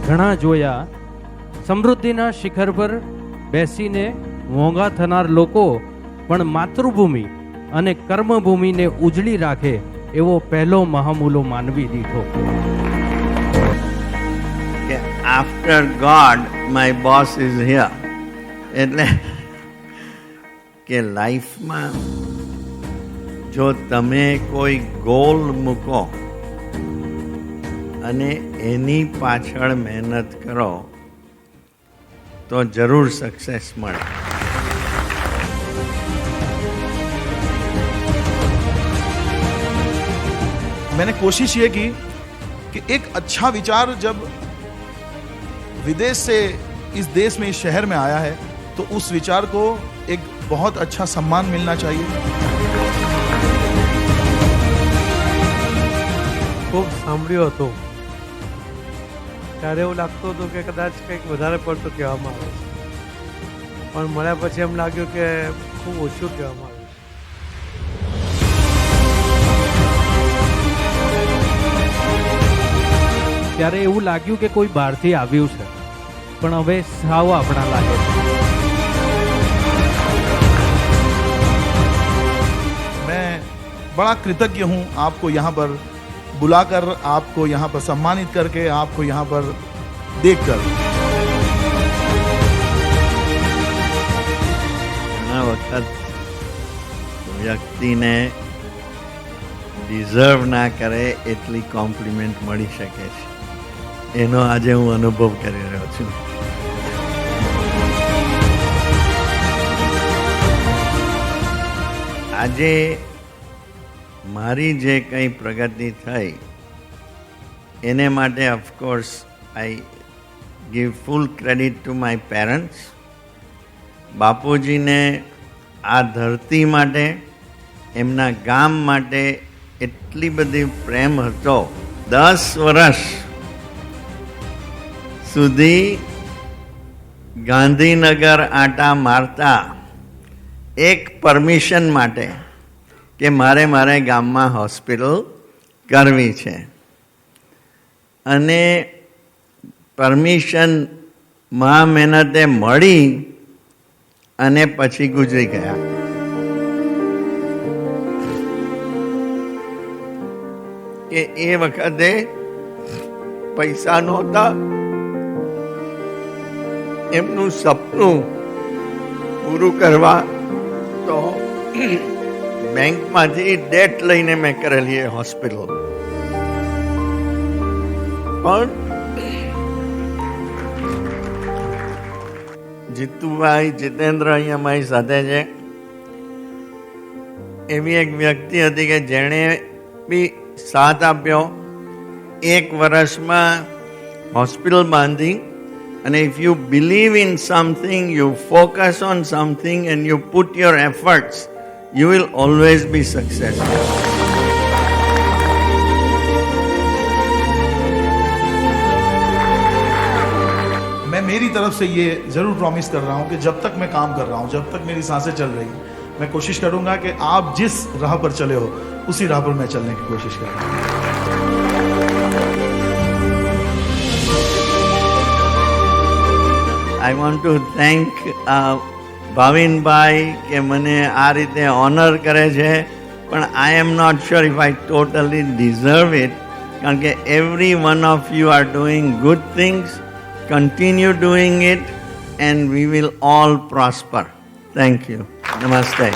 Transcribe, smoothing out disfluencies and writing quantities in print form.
ઘણા જોયા, સમૃદ્ધિના શિખર પર બેસીને મોંઘા થનાર લોકો પણ માતૃભૂમિ અને કર્મભૂમિને ઉજળી રાખે એવો પહેલો મહામૂલો માનવી દીઠો. After God, my boss is here. એટલે કે લાઈફમાં જો તમે કોઈ ગોલ મૂકો અને એની પાછળ મહેનત કરો તો જરૂર સક્સેસ મળે. मैंने कोशिश ये की कि एक अच्छा विचार जब विदेश से इस देश में, इस शहर में आया है, तो उस विचार को एक बहुत अच्छा सम्मान मिलना चाहिए. ખૂબ સાંભળ્યું હતું ત્યારે એવું લાગતું હતું કે કદાચ કંઈક વધારે પડતું કહેવામાં આવે છે, પણ મળ્યા પછી એમ લાગ્યું કે ખૂબ ઓછું કહેવામાં આવે છે. ત્યારે એવું લાગ્યું કે કોઈ બહારથી આવ્યું છે, પણ હવે સાવ આપણા લાગે છે. मैं बड़ा कृतज्ञ हूँ आपको यहाँ पर बुलाकर, आपको यहाँ पर सम्मानित करके, आपको यहाँ पर देखकर. ઘણા વખત વ્યક્તિને ડિઝર્વ ના કરે એટલી કોમ્પ્લિમેન્ટ મળી શકે છે. એનો આજે હું અનુભવ કરી રહ્યો છું. આજે મારી જે કંઈ પ્રગતિ થઈ એને માટે of course I give full credit to my parents. બાપુજીને આ ધરતી માટે, એમના ગામ માટે એટલી બધી પ્રેમ હતો. 10 વર્ષ સુધી ગાંધીનગર આટા મારતા એક પરમિશન માટે કે મારે ગામમાં હોસ્પિટલ કરવી છે, અને પરમિશન મહેનતે મળી અને પછી ગુજરી ગયા. કે એ વખતે પૈસા નહોતા, એમનું સપનું પૂરું કરવા તો બેંકમાંથી ડેટ લઈને મેં કરેલી એ હોસ્પિટલ. પણ જીતુભાઈ, જીતેન્દ્ર અહીંયા મારી સાથે છે. એવી એક વ્યક્તિ હતી કે જેણે બી સાથ આપ્યો. 1 વર્ષમાં હોસ્પિટલ બાંધી. And if you believe in something, you focus on something and you put your efforts, you will always be successful. मैं मेरी तरफ से ये ज़रूर प्रॉमिस कर रहा हूँ कि जब तक मैं काम कर रहा हूँ, जब तक मेरी सांसें चल रही हैं, मैं कोशिश करूँगा कि आप जिस राह पर चले हो उसी राह पर मैं चलने की कोशिश करूँगा. I want to thank ભાવિનભાઈ કે મને આ રીતે ઓનર કરે છે, પણ I am not sure if I totally deserve it, કારણ કે every one of you are doing good things. Continue doing it and we will all prosper. Thank you. Namaste.